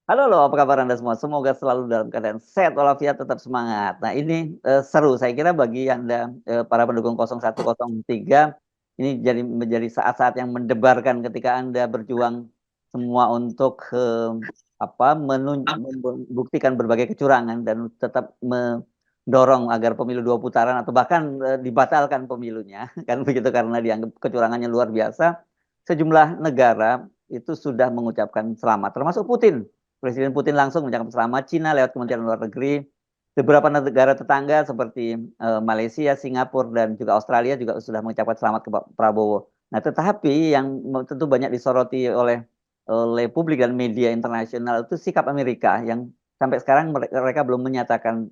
Halo loh, apa kabar Anda semua? Semoga selalu dalam keadaan sehat walafiat, tetap semangat. Nah ini, seru saya kira bagi Anda, para pendukung 0103, ini menjadi saat-saat yang mendebarkan ketika Anda berjuang semua untuk, membuktikan berbagai kecurangan dan tetap mendorong agar pemilu 2 putaran atau bahkan, dibatalkan pemilunya, kan begitu, karena dianggap kecurangannya luar biasa. Sejumlah negara itu sudah mengucapkan selamat, termasuk Putin. Presiden Putin langsung mengucapkan selamat, Cina lewat Kementerian Luar Negeri, beberapa negara tetangga seperti, Malaysia, Singapura, dan juga Australia juga sudah mengucapkan selamat ke Pak Prabowo. Nah, tetapi yang tentu banyak disoroti oleh publik dan media internasional itu sikap Amerika yang sampai sekarang mereka belum menyatakan,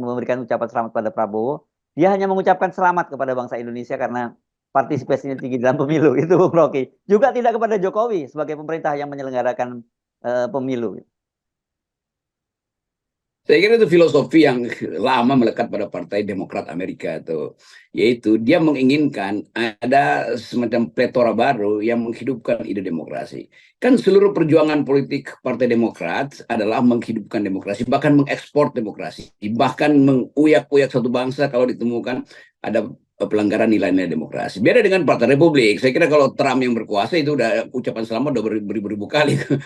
memberikan ucapan selamat pada Prabowo. Dia hanya mengucapkan selamat kepada bangsa Indonesia karena partisipasinya tinggi dalam pemilu, itu Bung Rocky. Juga tidak kepada Jokowi sebagai pemerintah yang menyelenggarakan pemilu. Saya kira itu filosofi yang lama melekat pada Partai Demokrat Amerika itu, yaitu dia menginginkan ada semacam pletora baru yang menghidupkan ide demokrasi. Kan seluruh perjuangan politik Partai Demokrat adalah menghidupkan demokrasi, bahkan mengekspor demokrasi, bahkan menguyak-uyak satu bangsa kalau ditemukan ada pelanggaran nilai-nilai demokrasi. Beda dengan Partai Republik. Saya kira kalau Trump yang berkuasa itu udah ucapan selamat udah beribu-ribu kali ke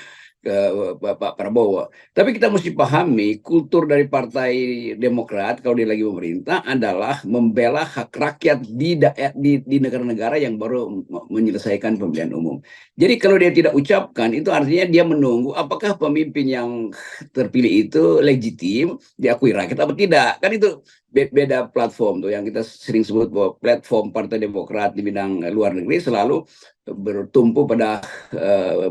Pak Prabowo. Tapi kita mesti pahami kultur dari Partai Demokrat kalau dia lagi pemerintah adalah membela hak rakyat di negara-negara yang baru menyelesaikan pemilihan umum. Jadi kalau dia tidak ucapkan itu artinya dia menunggu apakah pemimpin yang terpilih itu legitim, diakui rakyat atau tidak. Kan itu beda platform tuh yang kita sering sebut bahwa platform Partai Demokrat di bidang luar negeri selalu bertumpu pada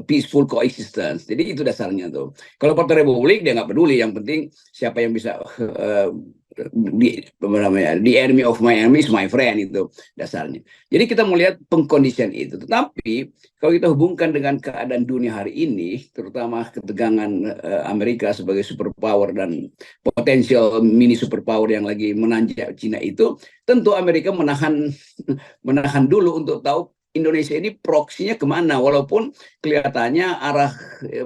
peaceful coexistence. Jadi itu dasarnya tuh. Kalau Partai Republik dia nggak peduli, yang penting siapa yang bisa the enemy of my enemy is my friend, itu dasarnya. Jadi kita melihat pengkondisian itu. Tetapi kalau kita hubungkan dengan keadaan dunia hari ini, terutama ketegangan Amerika sebagai superpower dan potensial mini superpower yang lagi menanjak Cina itu, tentu Amerika menahan dulu untuk tahu Indonesia ini proksinya kemana, walaupun kelihatannya arah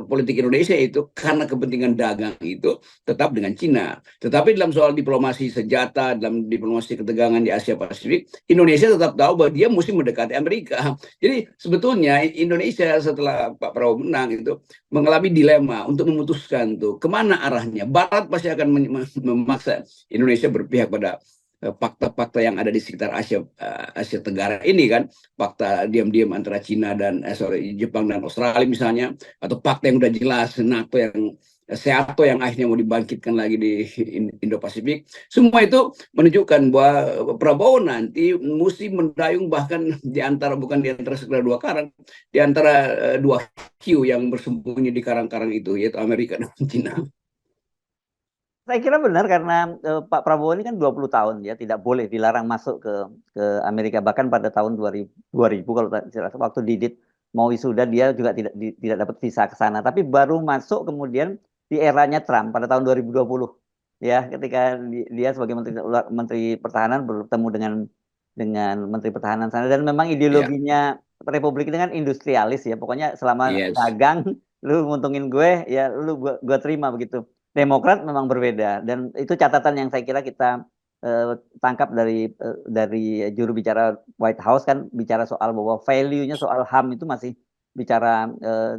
politik Indonesia itu karena kepentingan dagang itu tetap dengan Cina. Tetapi dalam soal diplomasi senjata, dalam diplomasi ketegangan di Asia Pasifik, Indonesia tetap tahu bahwa dia mesti mendekati Amerika. Jadi sebetulnya Indonesia setelah Pak Prabowo menang itu mengalami dilema untuk memutuskan tuh kemana arahnya. Barat pasti akan memaksa Indonesia berpihak pada fakta-fakta yang ada di sekitar Asia Tenggara ini kan, fakta diam-diam antara Cina dan Jepang dan Australia misalnya, atau fakta yang udah jelas NATO yang SEATO yang akhirnya mau dibangkitkan lagi di Indo-Pasifik. Semua itu menunjukkan bahwa Prabowo nanti mesti mendayung bahkan di antara, bukan di antara sekedar dua karang, di antara dua hiu yang bersembunyi di karang-karang itu, yaitu Amerika dan Cina. Saya kira benar karena, Pak Prabowo ini kan 20 tahun ya tidak boleh dilarang masuk ke Amerika, bahkan pada tahun 2000 kalau waktu Didit mau wisuda dia juga tidak dapat visa ke sana, tapi baru masuk kemudian di eranya Trump pada tahun 2020 ya, ketika dia sebagai Menteri Pertahanan bertemu dengan Menteri Pertahanan sana, dan memang Ya, ideologinya Republik ini kan industrialis ya, pokoknya selama yes. dagang lu nguntungin gue ya lu gue terima begitu. Demokrat memang berbeda dan itu catatan yang saya kira kita tangkap dari juru bicara White House, kan bicara soal bahwa value-nya soal HAM itu masih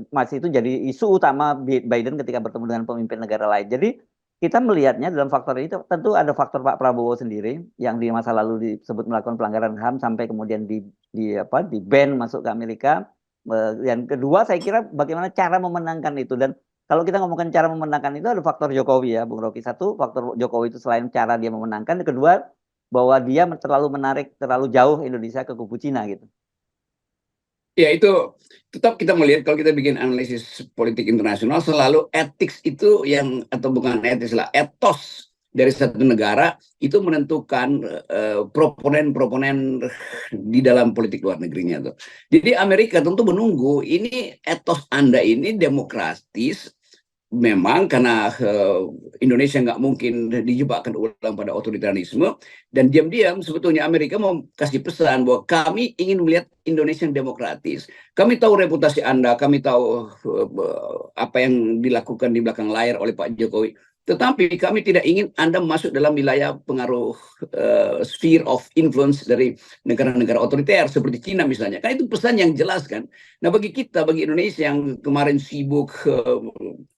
masih itu jadi isu utama Biden ketika bertemu dengan pemimpin negara lain. Jadi kita melihatnya dalam faktor ini tentu ada faktor Pak Prabowo sendiri yang di masa lalu disebut melakukan pelanggaran HAM sampai kemudian di ban masuk ke Amerika. Yang kedua saya kira bagaimana cara memenangkan itu, dan kalau kita ngomongin cara memenangkan itu ada faktor Jokowi ya, Bung Rocky. Satu, faktor Jokowi itu selain cara dia memenangkan, kedua bahwa dia terlalu menarik terlalu jauh Indonesia ke kubu Cina gitu. Ya itu tetap kita melihat kalau kita bikin analisis politik internasional selalu etik itu yang, atau bukan etis lah, etos dari satu negara itu menentukan proponen-proponen di dalam politik luar negerinya tuh. Jadi Amerika tentu menunggu ini etos Anda ini demokratis memang karena Indonesia nggak mungkin dijebakkan ulang pada otoritarianisme, dan diam-diam sebetulnya Amerika mau kasih pesan bahwa kami ingin melihat Indonesia yang demokratis. Kami tahu reputasi Anda, kami tahu apa yang dilakukan di belakang layar oleh Pak Jokowi. Tetapi kami tidak ingin Anda masuk dalam wilayah pengaruh sphere of influence dari negara-negara otoriter seperti Cina misalnya. Kan itu pesan yang jelas kan. Nah bagi kita, bagi Indonesia yang kemarin sibuk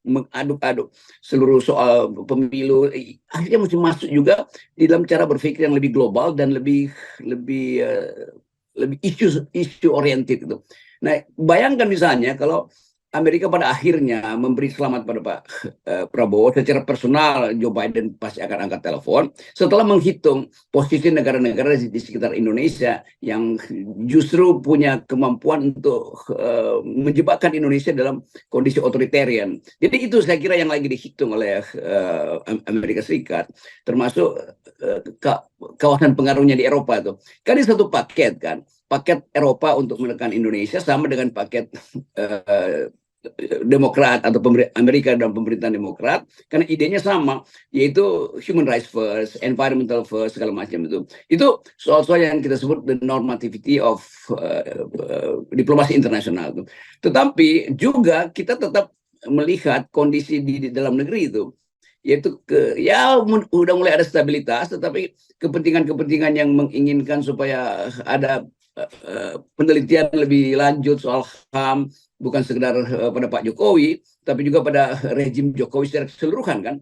mengaduk-aduk seluruh soal pemilu, akhirnya mesti masuk juga di dalam cara berpikir yang lebih global dan lebih isu oriented gitu. Nah bayangkan misalnya kalau Amerika pada akhirnya memberi selamat pada Pak Prabowo secara personal, Joe Biden pasti akan angkat telepon setelah menghitung posisi negara-negara di sekitar Indonesia yang justru punya kemampuan untuk menjebakkan Indonesia dalam kondisi otoritarian. Jadi itu saya kira yang lagi dihitung oleh Amerika Serikat, termasuk kawasan pengaruhnya di Eropa itu. Kan ini satu paket kan. Paket Eropa untuk menekan Indonesia sama dengan paket Demokrat atau Amerika dan pemerintahan Demokrat, karena idenya sama, yaitu human rights first, environmental first, segala macam itu soal-soal yang kita sebut the normativity of diplomasi internasional itu. Tetapi juga kita tetap melihat kondisi di dalam negeri itu, yaitu udah mulai ada stabilitas, tetapi kepentingan-kepentingan yang menginginkan supaya ada penelitian lebih lanjut soal HAM, bukan sekedar pada Pak Jokowi, tapi juga pada rejim Jokowi secara keseluruhan kan.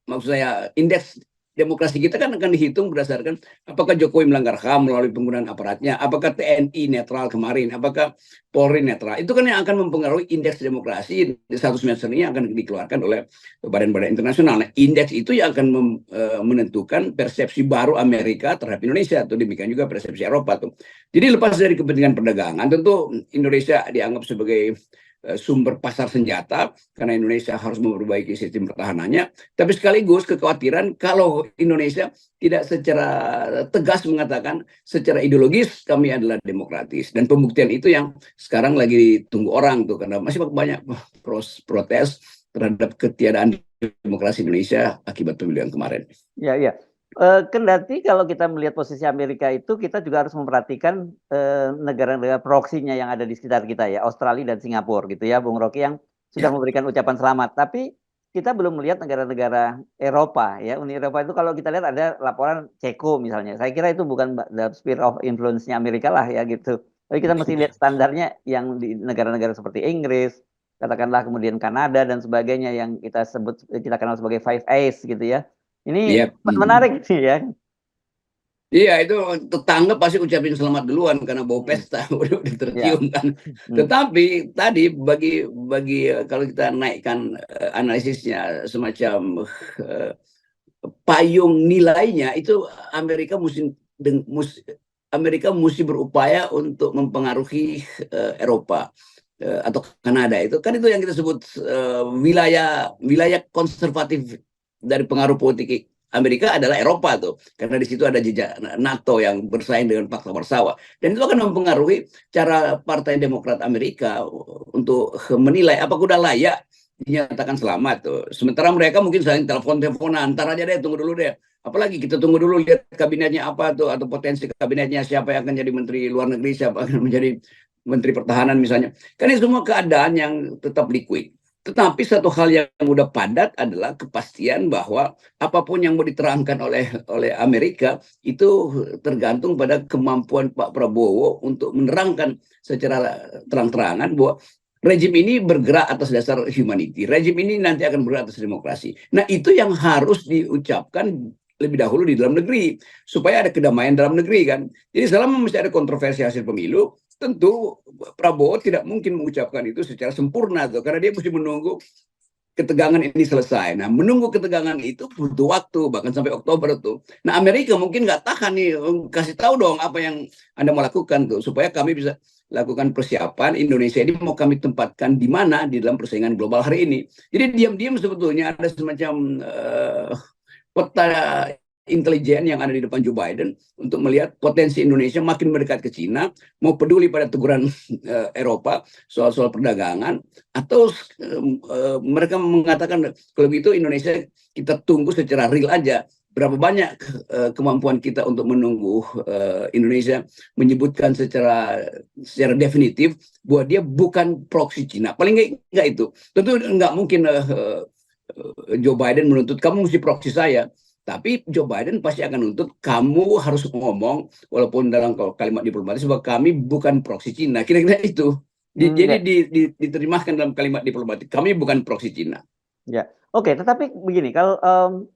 Maksud saya indeks demokrasi kita kan akan dihitung berdasarkan apakah Jokowi melanggar HAM melalui penggunaan aparatnya, apakah TNI netral kemarin, apakah Polri netral. Itu kan yang akan mempengaruhi indeks demokrasi di satu semester ini yang akan dikeluarkan oleh badan-badan internasional. Nah, indeks itu yang akan menentukan persepsi baru Amerika terhadap Indonesia, atau demikian juga persepsi Eropa tuh. Jadi lepas dari kepentingan perdagangan, tentu Indonesia dianggap sebagai sumber pasar senjata karena Indonesia harus memperbaiki sistem pertahanannya, tapi sekaligus kekhawatiran kalau Indonesia tidak secara tegas mengatakan secara ideologis kami adalah demokratis, dan pembuktian itu yang sekarang lagi ditunggu orang tuh, karena masih banyak protes terhadap ketiadaan demokrasi Indonesia akibat pemilu yang kemarin. Ya, ya. Kendati kalau kita melihat posisi Amerika itu, kita juga harus memperhatikan negara-negara proksinya yang ada di sekitar kita ya, Australia dan Singapura gitu ya, Bung Rocky, yang sudah memberikan ucapan selamat. Tapi kita belum melihat negara-negara Eropa ya, Uni Eropa itu kalau kita lihat ada laporan Ceko misalnya. Saya kira itu bukan the sphere of influence-nya Amerika lah ya gitu. Tapi kita mesti lihat standarnya yang di negara-negara seperti Inggris, katakanlah kemudian Kanada dan sebagainya yang kita kenal sebagai Five Eyes gitu ya. Ini menarik sih ya. Iya, itu tetangga pasti ucapin selamat duluan karena bau pesta udah tercium kan. Tetapi tadi bagi kalau kita naikkan analisisnya semacam payung nilainya, itu Amerika mesti berupaya untuk mempengaruhi Eropa atau Kanada. Itu kan itu yang kita sebut wilayah konservatif dari pengaruh politik Amerika adalah Eropa tuh, karena di situ ada jejak NATO yang bersaing dengan Pakta Warsawa, dan itu akan mempengaruhi cara Partai Demokrat Amerika untuk menilai apakah udah layak dinyatakan selamat tuh. Sementara mereka mungkin saling telepon-teleponan, ntar aja deh, tunggu dulu deh. Apalagi kita tunggu dulu lihat kabinetnya apa tuh, atau potensi kabinetnya, siapa yang akan jadi menteri luar negeri, siapa akan menjadi menteri pertahanan misalnya. Kan ini semua keadaan yang tetap liquid. Tetapi satu hal yang udah padat adalah kepastian bahwa apapun yang mau diterangkan oleh Amerika itu tergantung pada kemampuan Pak Prabowo untuk menerangkan secara terang-terangan bahwa rejim ini bergerak atas dasar humanity. Rejim ini nanti akan bergerak atas demokrasi. Nah, itu yang harus diucapkan lebih dahulu di dalam negeri supaya ada kedamaian dalam negeri kan. Jadi selama masih ada kontroversi hasil pemilu, tentu Prabowo tidak mungkin mengucapkan itu secara sempurna tuh, karena dia mesti menunggu ketegangan ini selesai. Nah, menunggu ketegangan itu butuh waktu, bahkan sampai Oktober tuh. Nah, Amerika mungkin nggak tahan nih, kasih tahu dong apa yang Anda mau lakukan tuh, supaya kami bisa lakukan persiapan Indonesia ini mau kami tempatkan di mana di dalam persaingan global hari ini. Jadi diam-diam sebetulnya ada semacam peta intelijen yang ada di depan Joe Biden untuk melihat potensi Indonesia makin mendekat ke Cina, mau peduli pada teguran Eropa soal-soal perdagangan, atau mereka mengatakan kalau begitu Indonesia kita tunggu secara real aja. Berapa banyak kemampuan kita untuk menunggu Indonesia menyebutkan secara definitif bahwa dia bukan proksi Cina. Paling nggak itu. Tentu nggak mungkin Joe Biden menuntut kamu mesti proksi saya. Tapi Joe Biden pasti akan menuntut kamu harus ngomong walaupun dalam kalimat diplomatis bahwa kami bukan proksi Cina. Kira-kira itu. Jadi diterjemahkan dalam kalimat diplomatik. Kami bukan proksi Cina. Ya, oke. Tetapi begini, kalau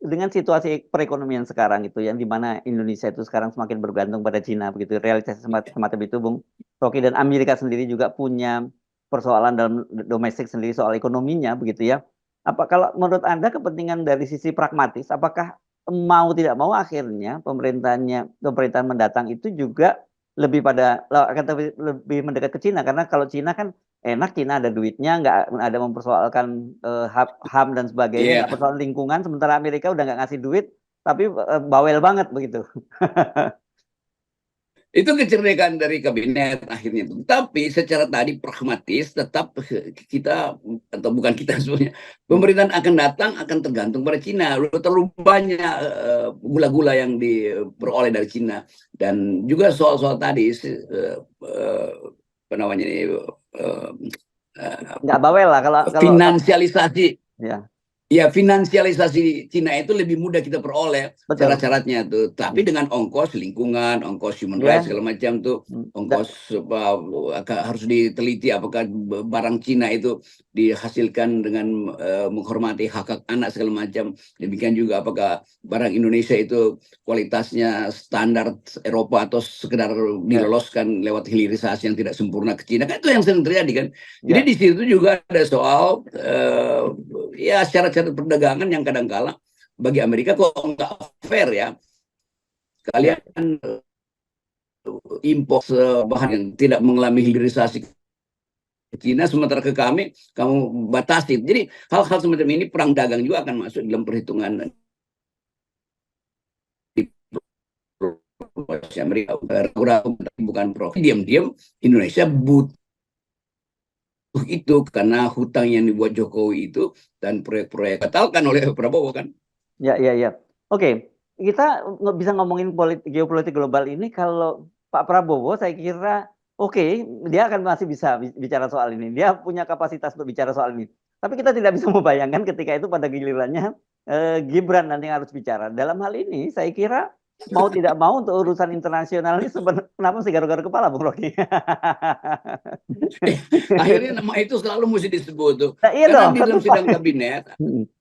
dengan situasi perekonomian sekarang itu, yang di mana Indonesia itu sekarang semakin bergantung pada Cina, begitu realitas semacam itu, Bung Rocky, dan Amerika sendiri juga punya persoalan dalam domestik sendiri soal ekonominya, begitu ya. Apa kalau menurut Anda kepentingan dari sisi pragmatis, apakah mau tidak mau akhirnya pemerintahan mendatang itu juga akan lebih mendekat ke Cina, karena kalau Cina kan enak, Cina ada duitnya, nggak ada mempersoalkan HAM dan sebagainya, nggak persoalan lingkungan, sementara Amerika udah nggak ngasih duit, tapi bawel banget begitu. Itu kecerdasan dari kabinet akhirnya. Tapi secara tadi pragmatis tetap kita, atau bukan kita sebenarnya, pemerintahan akan datang akan tergantung pada Cina. Terlalu banyak gula-gula yang diperoleh dari Cina. Dan juga soal-soal tadi apa namanya ini, nggak bawel lah kalau finansialisasi. Ya. Ya, finansialisasi Cina itu lebih mudah kita peroleh syarat-syaratnya tuh. Tapi dengan ongkos lingkungan, ongkos human rights segala macam tuh, ongkos harus diteliti apakah barang Cina itu dihasilkan dengan menghormati hak anak segala macam. Demikian juga apakah barang Indonesia itu kualitasnya standar Eropa atau sekedar diloloskan lewat hilirisasi yang tidak sempurna ke Cina. Kan itu yang sering terjadi kan. Jadi di situ juga ada soal ya syarat-syarat perdagangan yang kadang-kala bagi Amerika kok nggak fair ya. Kalian impor bahan yang tidak mengalami hilirisasi ke Cina, sementara ke kami kamu batasi. Jadi hal-hal semacam ini perang dagang juga akan masuk dalam perhitungan Amerika. Bukan profit, diam-diam Indonesia butuh itu karena hutang yang dibuat Jokowi itu dan proyek-proyek batalkan oleh Prabowo kan. Ya. Oke, kita bisa ngomongin geopolitik global ini kalau Pak Prabowo saya kira dia akan masih bisa bicara soal ini. Dia punya kapasitas untuk bicara soal ini. Tapi kita tidak bisa membayangkan ketika itu pada gilirannya Gibran nanti yang harus bicara. Dalam hal ini saya kira mau tidak mau untuk urusan internasional ini kenapa mesti garuk-garuk kepala, Bung Rocky? Akhirnya nama itu selalu mesti disebut tuh. Nah, iya karena dong,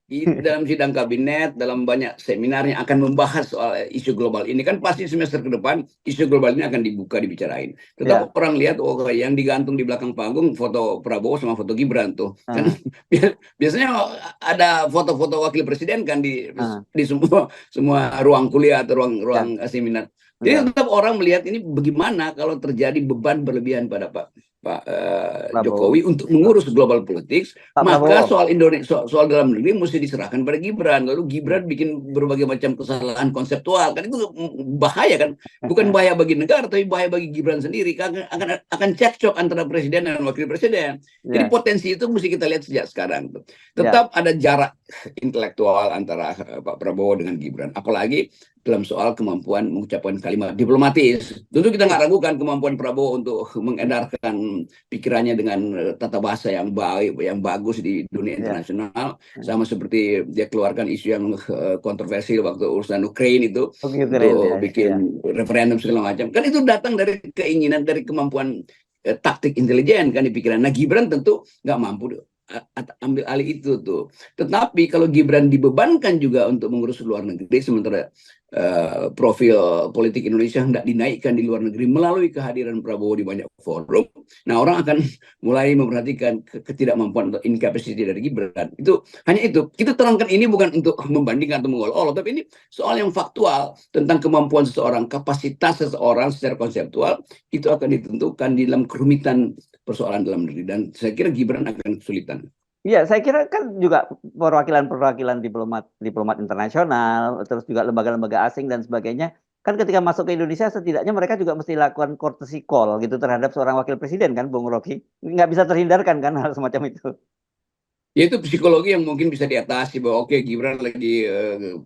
di dalam sidang kabinet, dalam banyak seminar yang akan membahas soal isu global ini kan pasti semester ke depan isu global ini akan dibuka, dibicarain. Tetap orang lihat yang digantung di belakang panggung foto Prabowo sama foto Gibran tuh. Kan biasanya ada foto-foto wakil presiden kan di semua ruang kuliah atau ruang seminar. Jadi tetap orang melihat ini bagaimana kalau terjadi beban berlebihan pada Pak Jokowi untuk mengurus global politics, maka soal Indonesia, soal dalam negeri mesti diserahkan pada Gibran. Lalu Gibran bikin berbagai macam kesalahan konseptual, kan itu bahaya kan? Bukan bahaya bagi negara, tapi bahaya bagi Gibran sendiri. Akan cekcok antara presiden dan wakil presiden. Jadi potensi itu mesti kita lihat sejak sekarang. Tetap ada jarak intelektual antara Pak Prabowo dengan Gibran. Apalagi dalam soal kemampuan mengucapkan kalimat diplomatis. Tentu kita nggak ragukan kemampuan Prabowo untuk mengedarkan pikirannya dengan tata bahasa yang baik, yang bagus di dunia internasional. Sama seperti dia keluarkan isu yang kontroversial waktu urusan Ukraine itu, untuk bikin referendum segala macam. Kan itu datang dari keinginan, dari kemampuan taktik intelijen kan di pikiran. Nah, Gibran tentu nggak mampu ambil alih itu tuh. Tetapi kalau Gibran dibebankan juga untuk mengurus luar negeri, sementara profil politik Indonesia hendak dinaikkan di luar negeri melalui kehadiran Prabowo di banyak forum, nah orang akan mulai memperhatikan ketidakmampuan atau incapacity dari Gibran. Itu hanya itu. Kita terangkan ini bukan untuk membandingkan atau mengolok-olok, tapi ini soal yang faktual tentang kemampuan seseorang, kapasitas seseorang secara konseptual itu akan ditentukan di dalam kerumitan persoalan dalam negeri, dan saya kira Gibran akan kesulitan. Iya, saya kira kan juga perwakilan-perwakilan diplomat internasional, terus juga lembaga-lembaga asing dan sebagainya. Kan ketika masuk ke Indonesia, setidaknya mereka juga mesti lakukan courtesy call gitu terhadap seorang wakil presiden kan, Bung Rocky. Nggak bisa terhindarkan kan hal semacam itu. Ya itu psikologi yang mungkin bisa diatasi bahwa oke Gibran lagi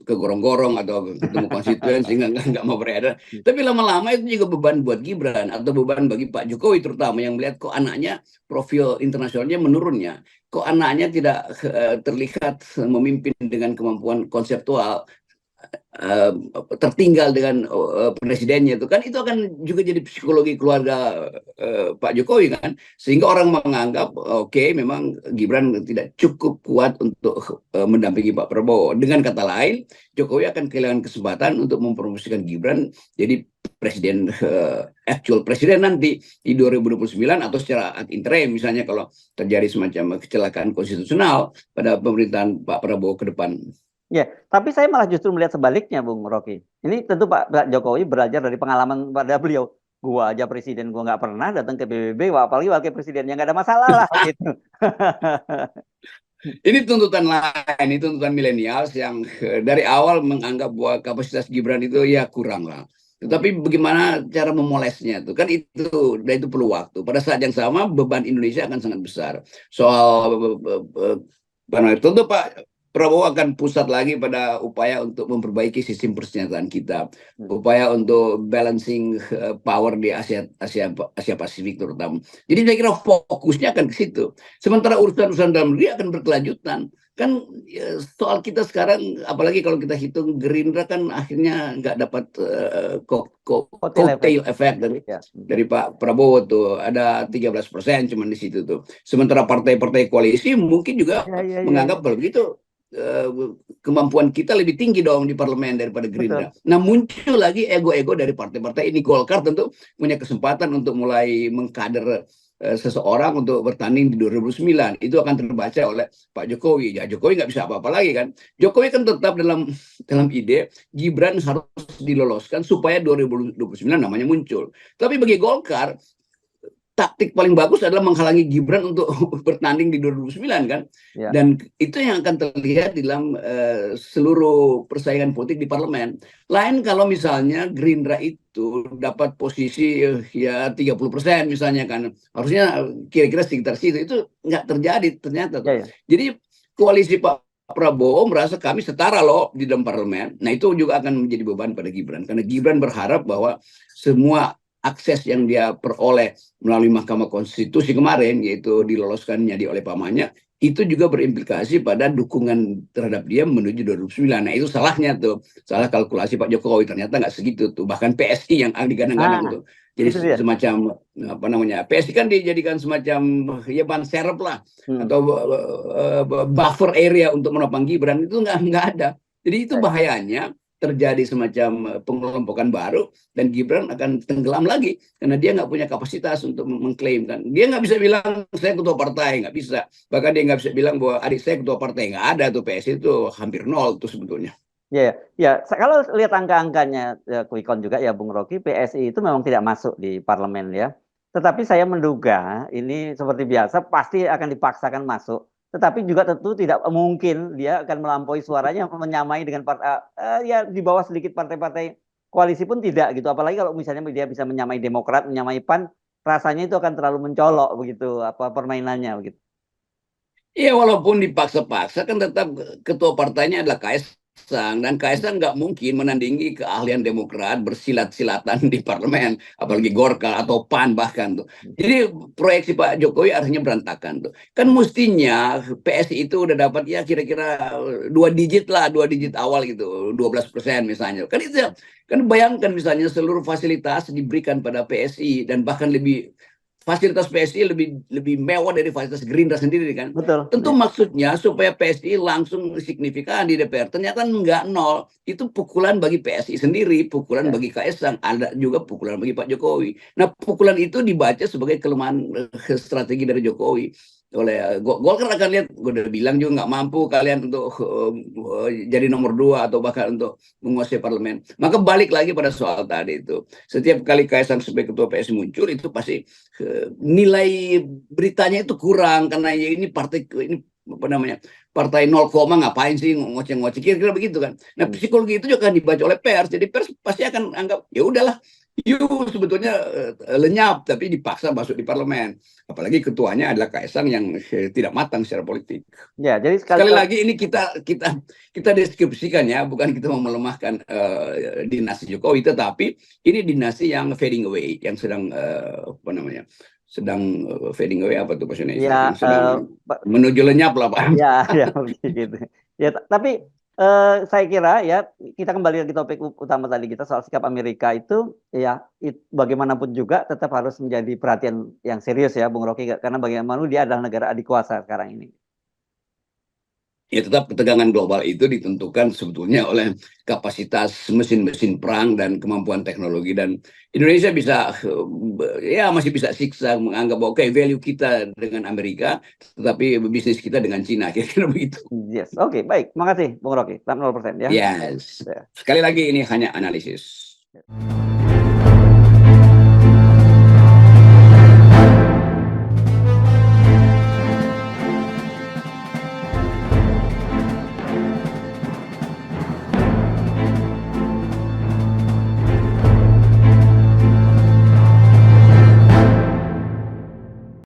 kegorong-gorong atau ketemu konstituen sehingga nggak mau beredar. Tapi lama-lama itu juga beban buat Gibran atau beban bagi Pak Jokowi terutama yang melihat kok anaknya profil internasionalnya menurunnya. Kok anaknya tidak terlihat memimpin dengan kemampuan konseptual, eh, tertinggal dengan presidennya itu akan juga jadi psikologi keluarga Pak Jokowi kan, sehingga orang menganggap oke memang Gibran tidak cukup kuat untuk mendampingi Pak Prabowo. Dengan kata lain, Jokowi akan kehilangan kesempatan untuk mempromosikan Gibran jadi presiden, actual presiden nanti di 2029 atau secara ad interim misalnya kalau terjadi semacam kecelakaan konstitusional pada pemerintahan Pak Prabowo ke depan. Ya, tapi saya malah justru melihat sebaliknya, Bung Rocky. Ini tentu Pak Jokowi belajar dari pengalaman pada beliau. Gua aja presiden, gua nggak pernah datang ke PBB, apalagi wakil presiden yang nggak ada masalah lah gitu. Ini tuntutan lain, ini tuntutan milenials yang dari awal menganggap bahwa kapasitas Gibran itu ya kurang lah. Tetapi bagaimana cara memolesnya itu kan itu, dan itu perlu waktu. Pada saat yang sama beban Indonesia akan sangat besar. Soal tentu Pak Prabowo akan pusat lagi pada upaya untuk memperbaiki sistem persenjataan kita, upaya untuk balancing power di Asia Pasifik terutama. Jadi saya kira fokusnya akan ke situ. Sementara urusan-urusan dalam negeri akan berkelanjutan. Kan ya, soal kita sekarang, apalagi kalau kita hitung Gerindra kan akhirnya nggak dapat Hotel effect. cocktail effect Ya. dari Pak Prabowo tuh ada 13% cuman di situ tuh. Sementara partai-partai koalisi mungkin juga Ya, ya, ya, menganggap ya. kalau begitu eh, kemampuan kita lebih tinggi dong di parlemen daripada Betul. Gerindra. Nah muncul lagi ego-ego dari partai-partai ini. Golkar tentu punya kesempatan untuk mulai mengkader seseorang untuk bertanding di 2009. Itu akan terbaca oleh Pak Jokowi. Ya Jokowi nggak bisa apa-apa lagi kan. Jokowi kan tetap dalam dalam ide Gibran harus diloloskan supaya 2029 namanya muncul. Tapi bagi Golkar taktik paling bagus adalah menghalangi Gibran untuk bertanding di 2009 kan. Ya. Dan itu yang akan terlihat di dalam seluruh persaingan politik di parlemen. Lain kalau misalnya Gerindra itu dapat posisi ya 30% misalnya kan. Harusnya kira-kira sekitar situ. Itu nggak terjadi ternyata tuh. Ya, ya. Jadi koalisi Pak Prabowo merasa kami setara loh di dalam parlemen. Nah itu juga akan menjadi beban pada Gibran. Karena Gibran berharap bahwa semua akses yang dia peroleh melalui Mahkamah Konstitusi kemarin, yaitu diloloskannya oleh pamannya, itu juga berimplikasi pada dukungan terhadap dia menuju 2009. Nah itu salahnya tuh, salah kalkulasi Pak Jokowi, ternyata nggak segitu tuh. Bahkan PSI yang digadang-gadang tuh. Jadi Itu dia. semacam apa namanya, PSI kan dijadikan semacam ya ban serep lah, atau buffer area untuk menopang Gibran, itu nggak ada. Jadi itu bahayanya terjadi semacam pengelompokan baru dan Gibran akan tenggelam lagi karena dia nggak punya kapasitas untuk mengklaim kan. Dia nggak bisa bilang saya ketua partai, nggak bisa. Bahkan dia nggak bisa bilang bahwa adik saya ketua partai, nggak ada tuh. PSI itu hampir nol tuh sebetulnya. Ya, ya, ya. Kalau lihat angka-angkanya Quick Count juga ya Bung Rocky, PSI itu memang tidak masuk di parlemen ya. Tetapi saya menduga ini seperti biasa pasti akan dipaksakan masuk. Tetapi juga tentu tidak mungkin dia akan melampaui suaranya menyamai dengan ya di bawah sedikit partai-partai koalisi pun tidak gitu. Apalagi kalau misalnya dia bisa menyamai Demokrat, menyamai PAN, rasanya itu akan terlalu mencolok begitu apa permainannya begitu. Iya, walaupun dipaksa-paksa kan tetap ketua partainya adalah Kaisang, dan Kaisang nggak mungkin menandingi keahlian Demokrat bersilat-silatan di parlemen, apalagi Golkar atau PAN bahkan tuh. Jadi proyeksi Pak Jokowi artinya berantakan tuh. Kan mestinya PSI itu udah dapat ya kira-kira 2 digit lah, 2 digit awal gitu, 12% misalnya. Kan itu kan bayangkan misalnya seluruh fasilitas diberikan pada PSI dan bahkan lebih fasilitas PSI lebih mewah dari fasilitas Gerindra sendiri kan. Betul. Tentu Ya. maksudnya supaya PSI langsung signifikan di DPR. Ternyata nggak nol. Itu pukulan bagi PSI sendiri, pukulan Ya. bagi Kaisang, ada juga pukulan bagi Pak Jokowi. Nah, pukulan itu dibaca sebagai kelemahan strategi dari Jokowi. Oleh Golkar akan lihat, gue udah bilang juga nggak mampu kalian untuk jadi nomor 2 atau bahkan untuk menguasai parlemen. Maka balik lagi pada soal tadi itu. Setiap kali Kaisang sebagai ketua PSI muncul itu pasti nilai beritanya itu kurang karena ya ini partai ini apa namanya, partai 0, ngapain sih ngoceh-ngoceh, kira-kira begitu kan. Nah, psikologi itu juga akan dibaca oleh pers, jadi pers pasti akan anggap ya udahlah, sebetulnya lenyap, tapi dipaksa masuk di parlemen. Apalagi ketuanya adalah Kaisang yang tidak matang secara politik. Ya, jadi Sekali lagi ini kita deskripsikan ya, bukan kita mau melemahkan dinasti Jokowi, tetapi ini dinasti yang fading away, yang sedang apa namanya, sedang fading away, apa tuh bahasa Indonesia, ya, yang sedang menuju lenyap lah Pak. ya, ya begitu. Ya, tapi saya kira ya kita kembali lagi topik utama tadi kita soal sikap Amerika itu ya bagaimanapun juga tetap harus menjadi perhatian yang serius ya Bung Rocky, karena bagaimanapun dia adalah negara adik kuasa sekarang ini. Ya tetap ketegangan global itu ditentukan sebetulnya oleh kapasitas mesin-mesin perang dan kemampuan teknologi, dan Indonesia bisa ya masih bisa siksa menganggap oke, value kita dengan Amerika tetapi bisnis kita dengan Cina, kira-kira begitu. Yes, oke, baik. Makasih Bung Rocky. 0% ya. Yes. Sekali lagi ini hanya analisis.